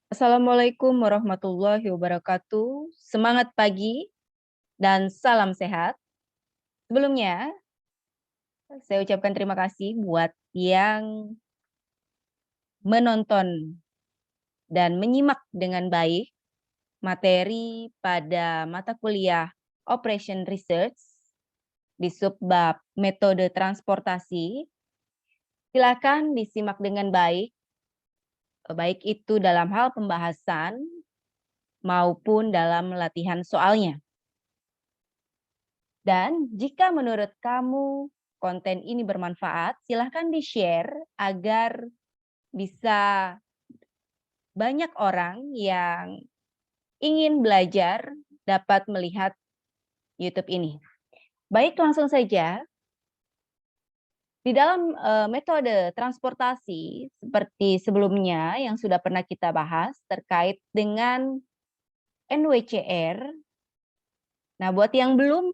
Assalamualaikum warahmatullahi wabarakatuh. Semangat pagi dan salam sehat. Sebelumnya, saya ucapkan terima kasih buat yang menonton dan menyimak dengan baik materi pada mata kuliah Operation Research di subbab metode transportasi. Silakan disimak dengan baik, baik itu dalam hal pembahasan maupun dalam latihan soalnya. Dan jika menurut kamu konten ini bermanfaat, silahkan di-share agar bisa banyak orang yang ingin belajar dapat melihat YouTube ini. Baik, langsung saja. Di dalam metode transportasi seperti sebelumnya yang sudah pernah kita bahas terkait dengan NWCR. Nah, buat yang belum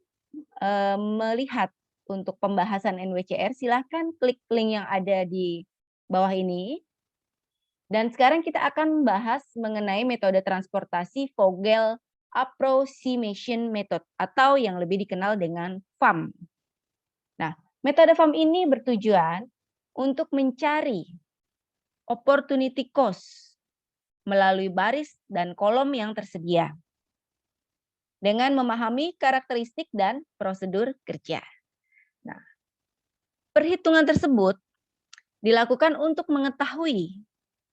melihat untuk pembahasan NWCR, silahkan klik link yang ada di bawah ini. Dan sekarang kita akan bahas mengenai metode transportasi Vogel Approximation Method atau yang lebih dikenal dengan FAM. Nah, metode FAM ini bertujuan untuk mencari opportunity cost melalui baris dan kolom yang tersedia dengan memahami karakteristik dan prosedur kerja. Nah, perhitungan tersebut dilakukan untuk mengetahui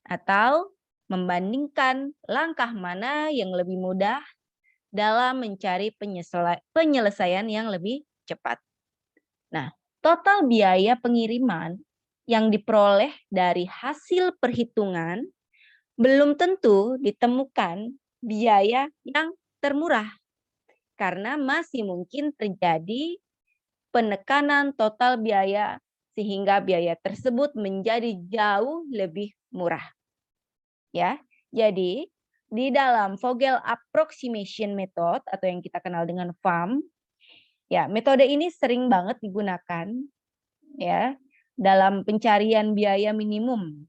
atau membandingkan langkah mana yang lebih mudah dalam mencari penyelesaian yang lebih cepat. Nah, total biaya pengiriman yang diperoleh dari hasil perhitungan belum tentu ditemukan biaya yang termurah karena masih mungkin terjadi penekanan total biaya sehingga biaya tersebut menjadi jauh lebih murah. Ya. Jadi, di dalam Vogel Approximation Method atau yang kita kenal dengan FAM, ya, metode ini sering banget digunakan ya dalam pencarian biaya minimum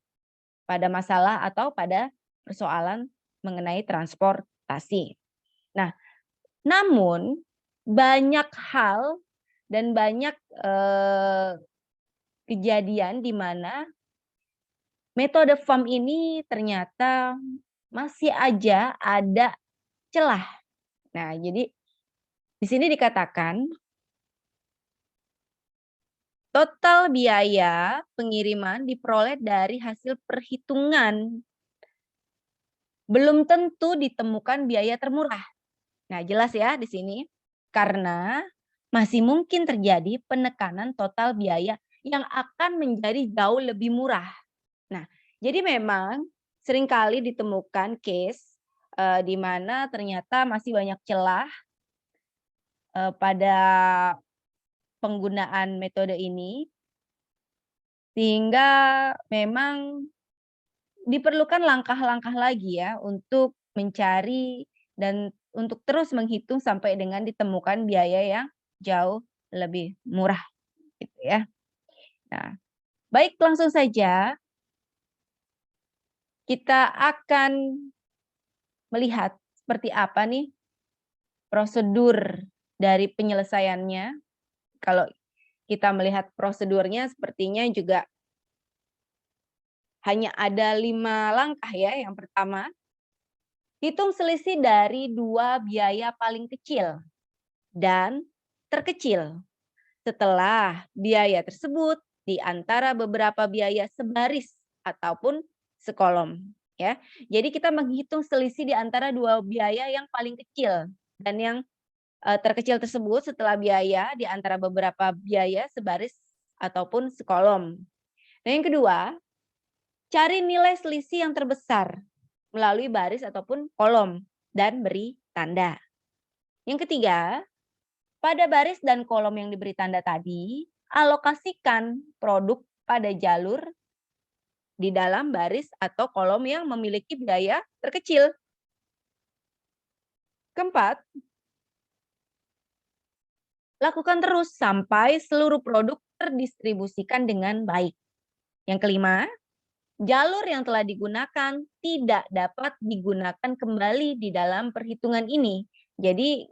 pada masalah atau pada persoalan mengenai transportasi. Nah, namun banyak hal dan banyak kejadian di mana metode FAM ini ternyata masih aja ada celah. Nah, jadi di sini dikatakan total biaya pengiriman diperoleh dari hasil perhitungan. Belum tentu ditemukan biaya termurah. Nah, jelas ya di sini. Karena masih mungkin terjadi penekanan total biaya yang akan menjadi jauh lebih murah. Nah, jadi memang seringkali ditemukan case di mana ternyata masih banyak celah pada penggunaan metode ini, sehingga memang diperlukan langkah-langkah lagi ya untuk mencari dan untuk terus menghitung sampai dengan ditemukan biaya yang jauh lebih murah gitu ya. Nah, baik langsung saja kita akan melihat seperti apa nih prosedur dari penyelesaiannya. Kalau kita melihat prosedurnya sepertinya juga hanya ada 5 langkah ya. Yang pertama, hitung selisih dari 2 biaya paling kecil dan terkecil setelah biaya tersebut di antara beberapa biaya sebaris ataupun sekolom ya. Jadi kita menghitung selisih di antara 2 biaya yang paling kecil dan yang terkecil tersebut setelah biaya di antara beberapa biaya sebaris ataupun sekolom. Nah, yang kedua, cari nilai selisih yang terbesar melalui baris ataupun kolom dan beri tanda. Yang ketiga, pada baris dan kolom yang diberi tanda tadi, alokasikan produk pada jalur di dalam baris atau kolom yang memiliki biaya terkecil. Keempat, lakukan terus sampai seluruh produk terdistribusikan dengan baik. Yang kelima, jalur yang telah digunakan tidak dapat digunakan kembali di dalam perhitungan ini. Jadi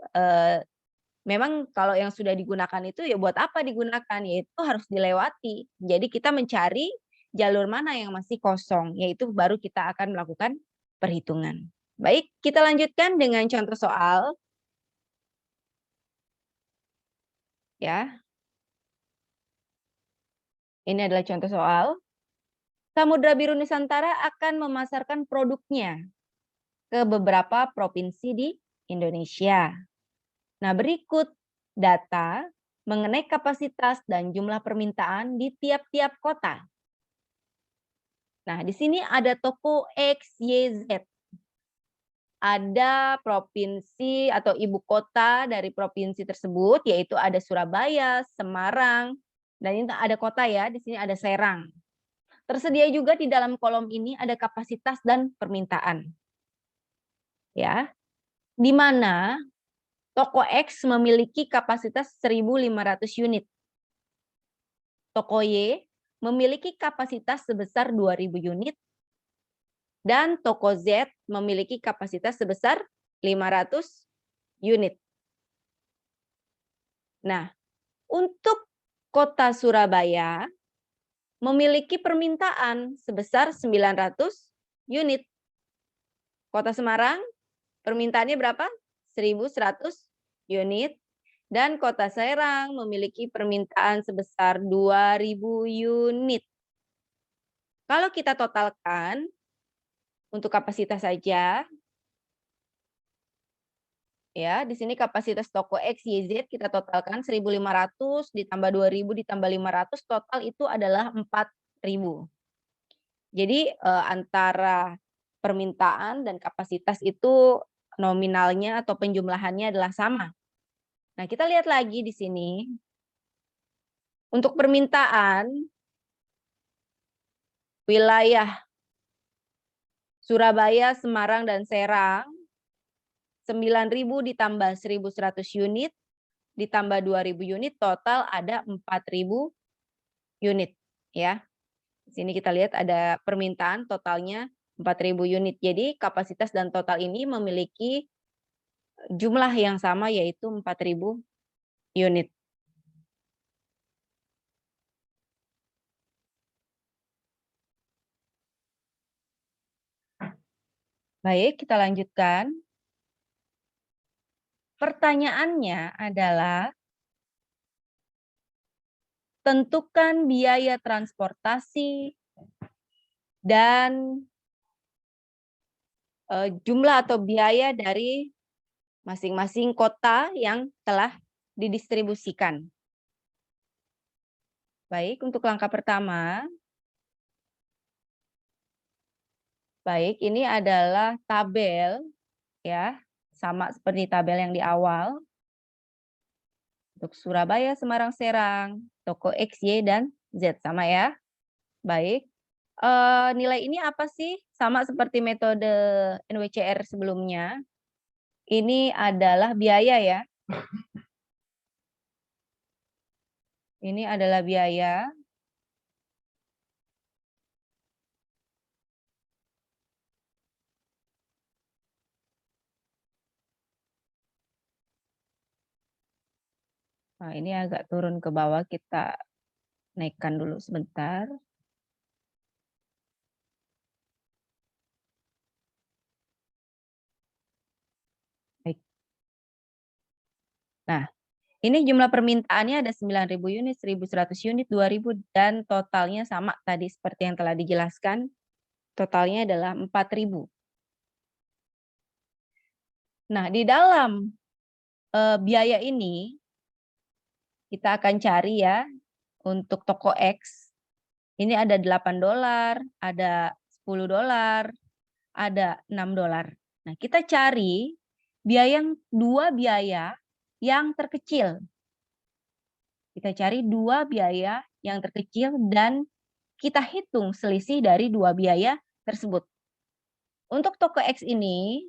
memang kalau yang sudah digunakan itu ya buat apa digunakan, yaitu harus dilewati. Jadi kita mencari jalur mana yang masih kosong, yaitu baru kita akan melakukan perhitungan. Baik, kita lanjutkan dengan contoh soal. Ya, ini adalah contoh soal. Samudra Biru Nusantara akan memasarkan produknya ke beberapa provinsi di Indonesia. Nah, berikut data mengenai kapasitas dan jumlah permintaan di tiap-tiap kota. Nah, di sini ada toko X, Y, Z. Ada provinsi atau ibu kota dari provinsi tersebut, yaitu ada Surabaya, Semarang, dan ini ada kota ya, di sini ada Serang. Tersedia juga di dalam kolom ini ada kapasitas dan permintaan. Ya, di mana toko X memiliki kapasitas 1.500 unit. Toko Y memiliki kapasitas sebesar 2.000 unit. Dan toko Z memiliki kapasitas sebesar 500 unit. Nah, untuk kota Surabaya memiliki permintaan sebesar 900 unit. Kota Semarang permintaannya berapa? 1.100 unit. Dan kota Serang memiliki permintaan sebesar 2.000 unit. Kalau kita totalkan untuk kapasitas saja, ya, di sini kapasitas toko X, Y, Z kita totalkan 1.500 ditambah 2.000 ditambah 500 total itu adalah 4.000. Jadi antara permintaan dan kapasitas itu nominalnya atau penjumlahannya adalah sama. Nah, kita lihat lagi di sini. Untuk permintaan wilayah Surabaya, Semarang, dan Serang 9.000 ditambah 1.100 unit ditambah 2.000 unit total ada 4.000 unit ya. Di sini kita lihat ada permintaan totalnya 4.000 unit. Jadi kapasitas dan total ini memiliki jumlah yang sama yaitu 4.000 unit. Baik, kita lanjutkan. Pertanyaannya adalah tentukan biaya transportasi dan jumlah atau biaya dari masing-masing kota yang telah didistribusikan. Baik, untuk langkah pertama, baik, ini adalah tabel ya, sama seperti tabel yang di awal. Untuk Surabaya, Semarang, Serang, toko X, Y, dan Z sama ya. Baik. Nilai ini apa sih? Sama seperti metode NWCR sebelumnya. Ini adalah biaya ya. Ini adalah biaya. Nah, ini agak turun ke bawah, kita naikkan dulu sebentar. Baik. Nah, ini jumlah permintaannya ada 9.000 unit, 1.100 unit, 2.000, dan totalnya sama tadi seperti yang telah dijelaskan. Totalnya adalah 4.000. Nah, di dalam biaya ini, kita akan cari ya, untuk toko X, ini ada $8, ada $10, ada $6. Nah, kita cari dua biaya yang terkecil. Kita cari dua biaya yang terkecil dan kita hitung selisih dari dua biaya tersebut. Untuk toko X ini,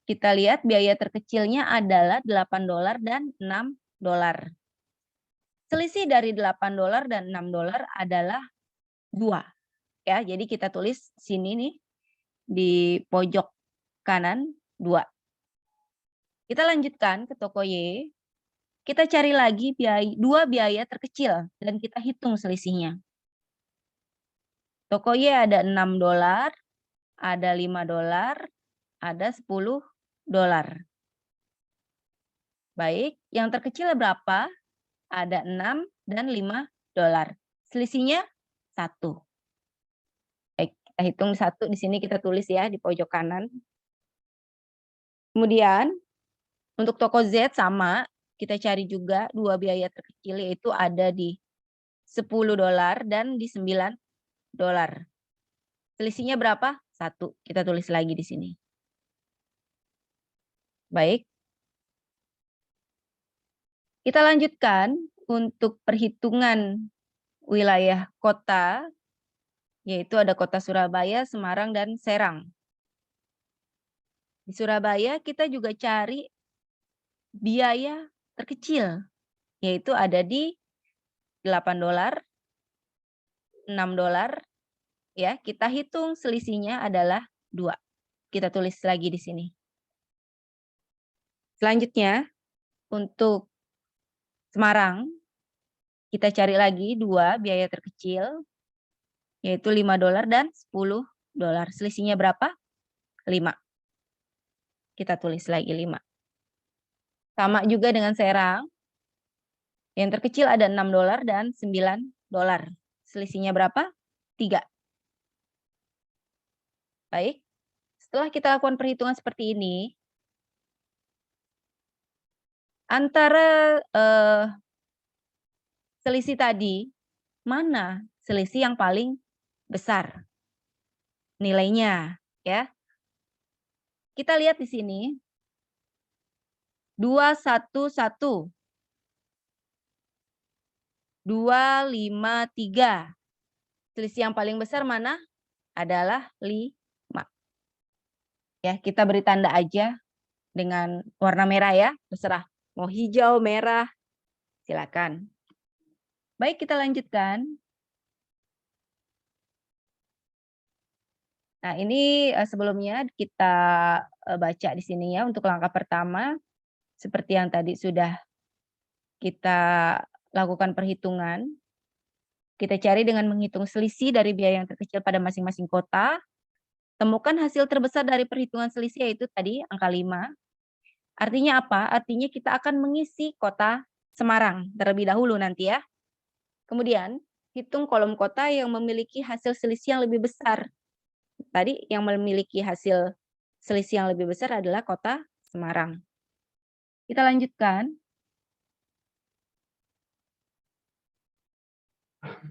kita lihat biaya terkecilnya adalah $8 dan $6. Selisih dari $8 dan $6 adalah 2. Ya, jadi kita tulis sini nih di pojok kanan 2. Kita lanjutkan ke toko Y. Kita cari lagi dua biaya terkecil dan kita hitung selisihnya. Toko Y ada $6, ada $5, ada $10. Baik, yang terkecil berapa? Ada 6 dan $5. Selisihnya 1. Baik, kita hitung 1 di sini kita tulis ya di pojok kanan. Kemudian untuk toko Z sama, kita cari juga dua biaya terkecil yaitu ada di $10 dan di $9. Selisihnya berapa? 1. Kita tulis lagi di sini. Baik. Kita lanjutkan untuk perhitungan wilayah kota, yaitu ada kota Surabaya, Semarang, dan Serang. Di Surabaya kita juga cari biaya terkecil, yaitu ada di $8, $6, ya. Kita hitung selisihnya adalah 2. Kita tulis lagi di sini. Selanjutnya, untuk Semarang, kita cari lagi 2 biaya terkecil, yaitu $5 dan $10. Selisihnya berapa? 5. Kita tulis lagi 5. Sama juga dengan Serang. Yang terkecil ada $6 dan $9. Selisihnya berapa? 3. Baik. Setelah kita lakukan perhitungan seperti ini, antara selisih tadi, mana selisih yang paling besar nilainya, ya? Kita lihat di sini. 211. 253. Selisih yang paling besar mana? Adalah 5. Ya, kita beri tanda aja dengan warna merah ya, terserah. Mau hijau, merah, silakan. Baik, kita lanjutkan. Nah, ini sebelumnya kita baca di sini ya untuk langkah pertama. Seperti yang tadi sudah kita lakukan perhitungan. Kita cari dengan menghitung selisih dari biaya yang terkecil pada masing-masing kota. Temukan hasil terbesar dari perhitungan selisih yaitu tadi angka 5. Artinya apa? Artinya kita akan mengisi kota Semarang terlebih dahulu nanti ya. Kemudian, hitung kolom kota yang memiliki hasil selisih yang lebih besar. Tadi yang memiliki hasil selisih yang lebih besar adalah kota Semarang. Kita lanjutkan.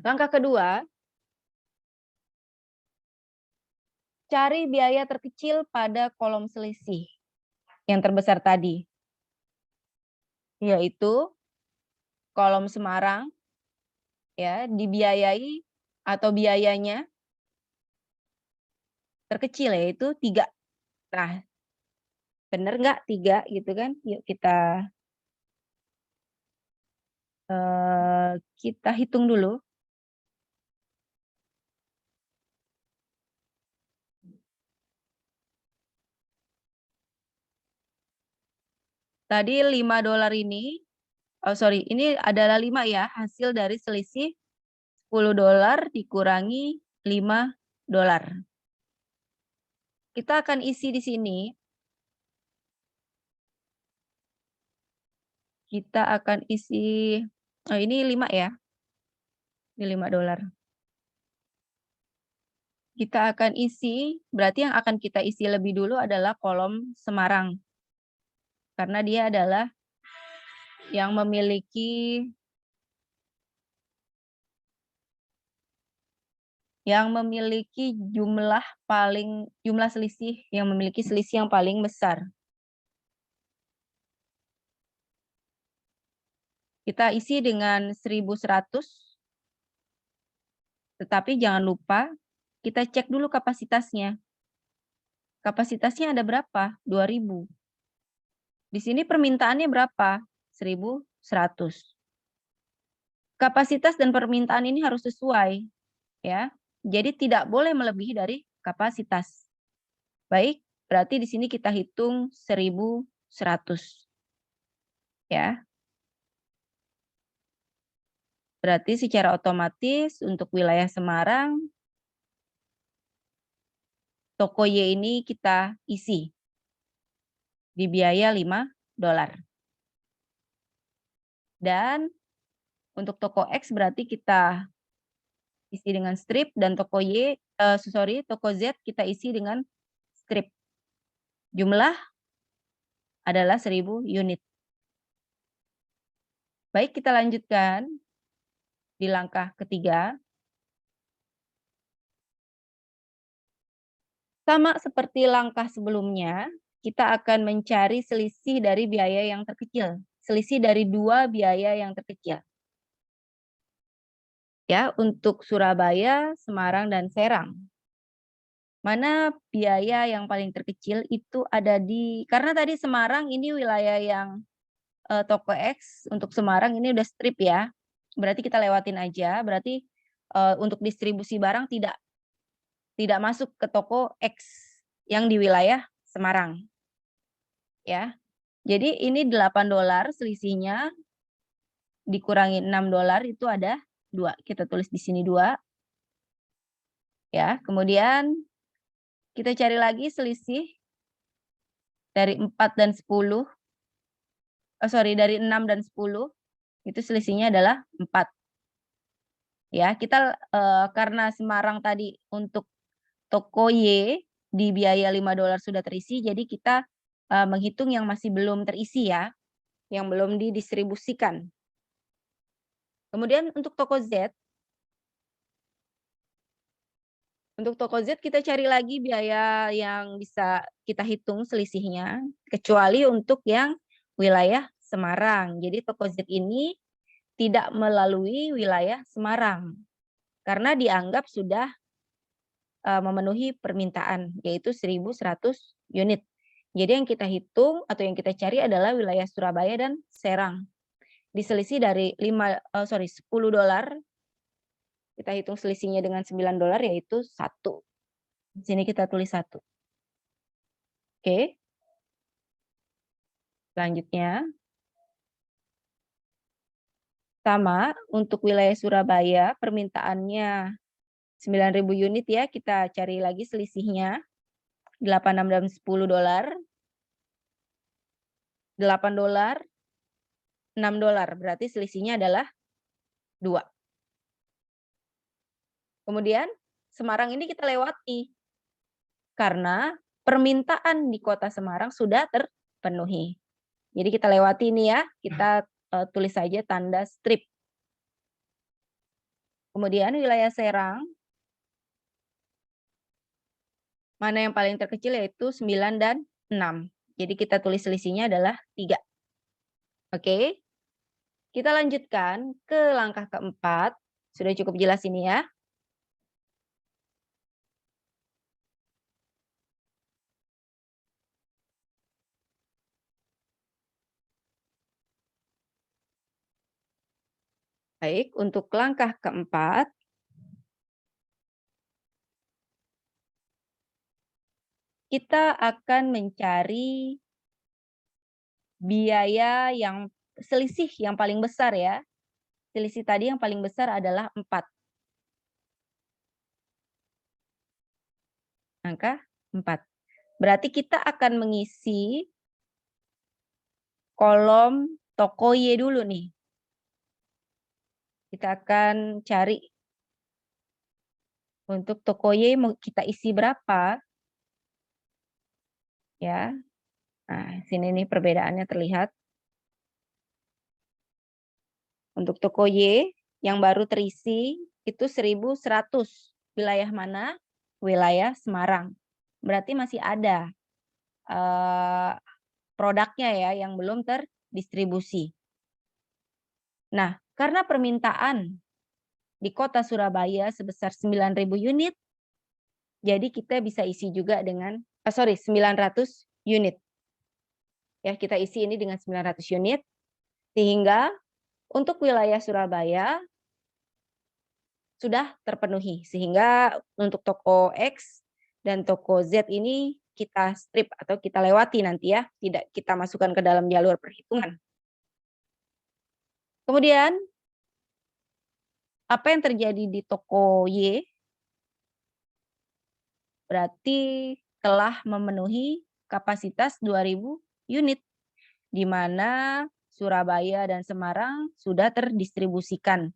Langkah kedua, cari biaya terkecil pada kolom selisih yang terbesar tadi, yaitu kolom Semarang, ya, dibiayai atau biayanya terkecil yaitu 3. Nah, benar nggak 3 gitu kan? Yuk kita hitung dulu. Tadi $5 ini, ini adalah 5 ya, hasil dari selisih $10 dikurangi $5. Kita akan isi di sini. Kita akan isi, ini 5 ya. Ini $5. Kita akan isi, berarti yang akan kita isi lebih dulu adalah kolom Semarang. Karena dia adalah yang memiliki jumlah selisih yang memiliki selisih yang paling besar. Kita isi dengan 1.100. Tetapi jangan lupa kita cek dulu kapasitasnya. Kapasitasnya ada berapa? 2.000. Di sini permintaannya berapa? 1.100. kapasitas dan permintaan ini harus sesuai, ya. Jadi tidak boleh melebihi dari kapasitas. Baik, berarti di sini kita hitung 1.100, ya. Berarti secara otomatis untuk wilayah Semarang, toko Y ini kita isi di biaya $5. Dan untuk toko X berarti kita isi dengan strip, dan toko toko Z kita isi dengan strip. Jumlah adalah 1.000 unit. Baik, kita lanjutkan di langkah ketiga. Sama seperti langkah sebelumnya, kita akan mencari selisih dari biaya yang terkecil. Selisih dari dua biaya yang terkecil. Ya, untuk Surabaya, Semarang, dan Serang. Mana biaya yang paling terkecil itu ada karena tadi Semarang ini wilayah yang toko X, untuk Semarang ini udah strip ya. Berarti kita lewatin aja, berarti untuk distribusi barang tidak masuk ke toko X yang di wilayah Semarang. Ya. Jadi ini $8 selisihnya dikurangi $6 itu ada 2. Kita tulis di sini 2. Ya, kemudian kita cari lagi selisih dari 4 dan 10. Dari 6 dan 10. Itu selisihnya adalah 4. Ya, kita karena Semarang tadi untuk toko Y di biaya $5 sudah terisi, jadi kita menghitung yang masih belum terisi ya, yang belum didistribusikan. Kemudian untuk toko Z, kita cari lagi biaya yang bisa kita hitung selisihnya, kecuali untuk yang wilayah Semarang. Jadi toko Z ini tidak melalui wilayah Semarang, karena dianggap sudah memenuhi permintaan, yaitu 1.100 unit. Jadi yang kita hitung atau yang kita cari adalah wilayah Surabaya dan Serang. Diselisih dari $10, kita hitung selisihnya dengan $9, yaitu 1. Di sini kita tulis 1. Oke. Selanjutnya, sama untuk wilayah Surabaya, permintaannya 9.000 unit ya, kita cari lagi selisihnya. 8, 6, dan $10. $8, $6, berarti selisihnya adalah 2. Kemudian Semarang ini kita lewati, karena permintaan di kota Semarang sudah terpenuhi. Jadi kita lewati ini ya, kita tulis saja tanda strip. Kemudian wilayah Serang, mana yang paling terkecil yaitu 9 dan 6. Jadi kita tulis selisihnya adalah 3. Oke. Kita lanjutkan ke langkah keempat. Sudah cukup jelas ini ya. Baik, untuk langkah keempat, kita akan mencari biaya yang selisih yang paling besar ya. Selisih tadi yang paling besar adalah 4. Angka 4. Berarti kita akan mengisi kolom toko Y dulu nih. Kita akan cari untuk toko Y mau kita isi berapa. Ya. Nah, sini nih perbedaannya terlihat. Untuk toko Y yang baru terisi itu 1.100. Wilayah mana? Wilayah Semarang. Berarti masih ada produknya ya yang belum terdistribusi. Nah, karena permintaan di kota Surabaya sebesar 9.000 unit, jadi kita bisa isi juga dengan 900 unit. Ya, kita isi ini dengan 900 unit, sehingga Untuk wilayah Surabaya sudah terpenuhi, sehingga untuk toko X dan toko Z ini kita strip atau kita lewati nanti ya, tidak kita masukkan ke dalam jalur perhitungan. Kemudian, apa yang terjadi di toko Y berarti telah memenuhi kapasitas 2.000 unit, di mana Surabaya dan Semarang sudah terdistribusikan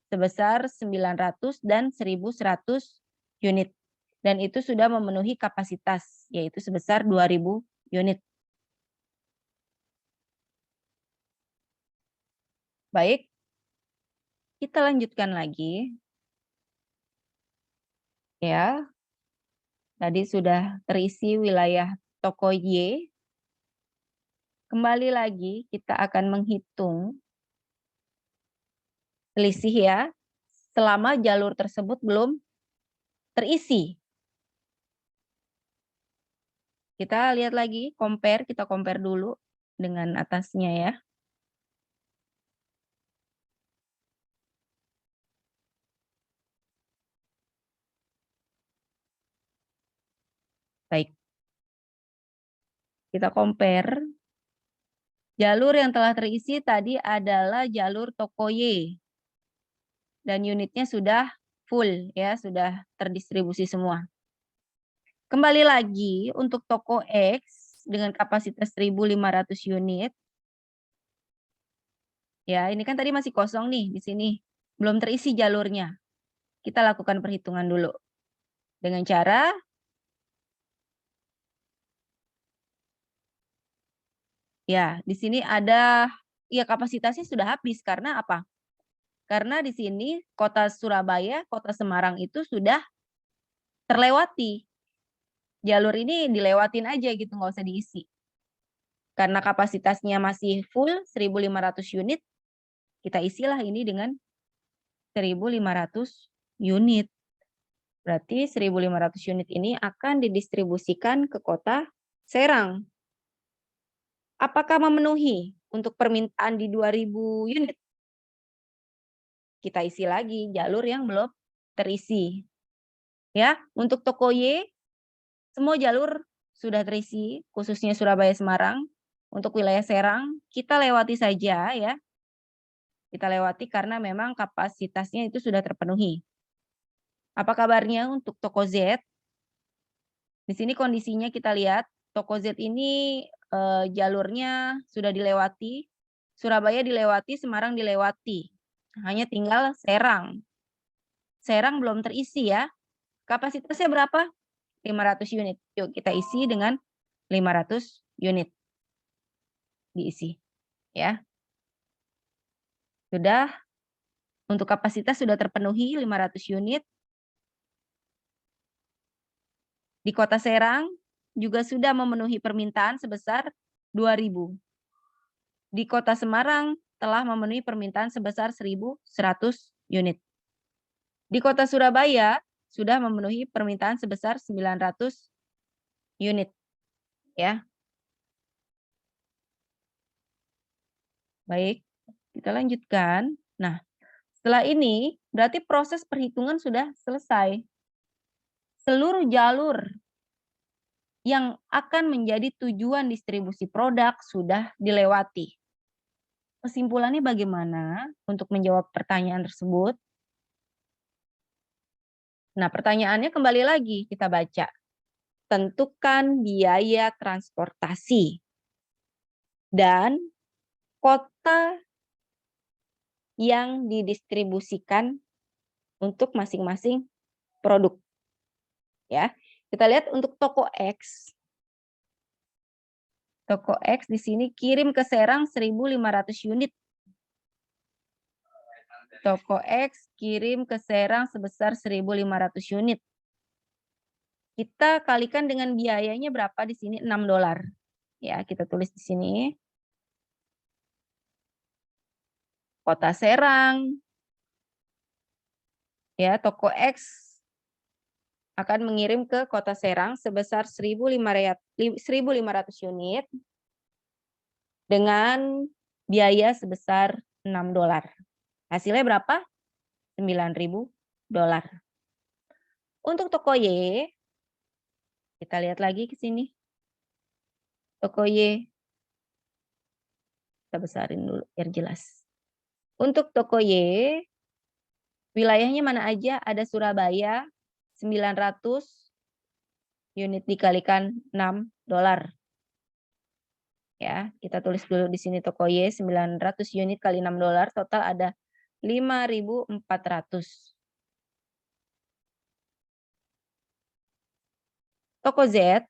sebesar 900 dan 1.100 unit. Dan itu sudah memenuhi kapasitas, yaitu sebesar 2.000 unit. Baik, kita lanjutkan lagi. Ya, tadi sudah terisi wilayah toko Y. Kembali lagi kita akan menghitung selisih ya, selama jalur tersebut belum terisi. Kita lihat lagi, kita compare dulu dengan atasnya ya. Baik. Kita compare. Jalur yang telah terisi tadi adalah jalur toko Y. Dan unitnya sudah full ya, sudah terdistribusi semua. Kembali lagi untuk toko X dengan kapasitas 1.500 unit. Ya, ini kan tadi masih kosong nih di sini. Belum terisi jalurnya. Kita lakukan perhitungan dulu. Dengan cara ya, di sini ada ya kapasitasnya sudah habis karena apa? Karena di sini kota Surabaya, kota Semarang itu sudah terlewati. Jalur ini dilewatin aja gitu, nggak usah diisi. Karena kapasitasnya masih full 1.500 unit, kita isilah ini dengan 1.500 unit. Berarti 1.500 unit ini akan didistribusikan ke kota Serang. Apakah memenuhi untuk permintaan di 2.000 unit? Kita isi lagi jalur yang belum terisi. Ya, untuk toko Y, semua jalur sudah terisi, khususnya Surabaya Semarang. Untuk wilayah Serang, kita lewati saja ya. Kita lewati karena memang kapasitasnya itu sudah terpenuhi. Apa kabarnya untuk toko Z? Di sini kondisinya kita lihat, toko Z ini jalurnya sudah dilewati, Surabaya dilewati, Semarang dilewati. Hanya tinggal Serang. Serang belum terisi ya. Kapasitasnya berapa? 500 unit. Yuk kita isi dengan 500 unit. Diisi. Ya. Sudah. Untuk kapasitas sudah terpenuhi 500 unit. Di kota Serang juga sudah memenuhi permintaan sebesar 2.000. Di kota Semarang telah memenuhi permintaan sebesar 1.100 unit. Di kota Surabaya sudah memenuhi permintaan sebesar 900 unit. Ya. Baik, kita lanjutkan. Nah, setelah ini berarti proses perhitungan sudah selesai. Seluruh jalur yang akan menjadi tujuan distribusi produk sudah dilewati. Kesimpulannya bagaimana untuk menjawab pertanyaan tersebut? Nah, pertanyaannya kembali lagi kita baca. Tentukan biaya transportasi dan kota yang didistribusikan untuk masing-masing produk. Ya. Kita lihat untuk toko X. Toko X di sini kirim ke Serang 1.500 unit. Toko X kirim ke Serang sebesar 1.500 unit. Kita kalikan dengan biayanya berapa di sini? $6. Ya, kita tulis di sini. Kota Serang. Ya, toko X akan mengirim ke kota Serang sebesar 1.500 unit dengan biaya sebesar $6. Hasilnya berapa? $9.000. Untuk toko Y, kita lihat lagi ke sini. Toko Y, kita besarin dulu biar jelas. Untuk toko Y, wilayahnya mana aja? Ada Surabaya, 900 unit dikalikan $6. Ya, kita tulis dulu di sini toko Y 900 unit kali $6, total ada 5.400. Toko Z,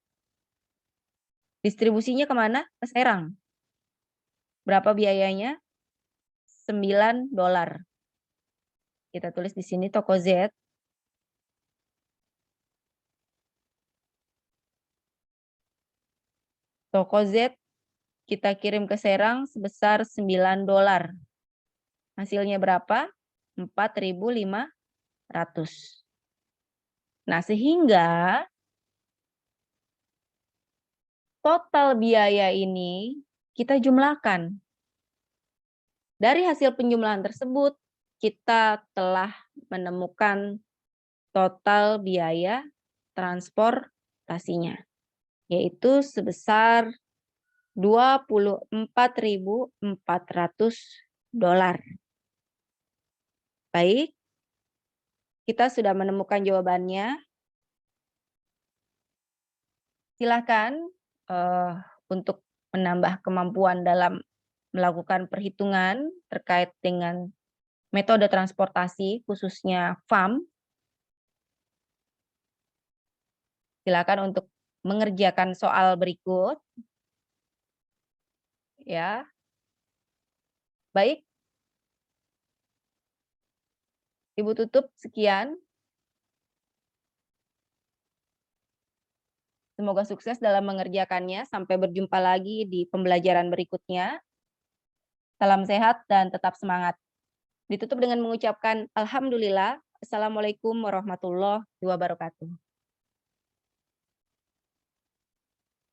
distribusinya kemana? Ke Serang. Berapa biayanya? $9. Kita tulis di sini toko Z. Toko Z kita kirim ke Serang sebesar $9. Hasilnya berapa? 4.500. Nah, sehingga total biaya ini kita jumlahkan. Dari hasil penjumlahan tersebut, kita telah menemukan total biaya transportasinya, yaitu sebesar $24.400. Baik, kita sudah menemukan jawabannya. Silakan untuk menambah kemampuan dalam melakukan perhitungan terkait dengan metode transportasi, khususnya FAM. Silakan untuk mengerjakan soal berikut. Ya. Baik. Ibu tutup, sekian. Semoga sukses dalam mengerjakannya. Sampai berjumpa lagi di pembelajaran berikutnya. Salam sehat dan tetap semangat. Ditutup dengan mengucapkan Alhamdulillah. Assalamualaikum warahmatullahi wabarakatuh.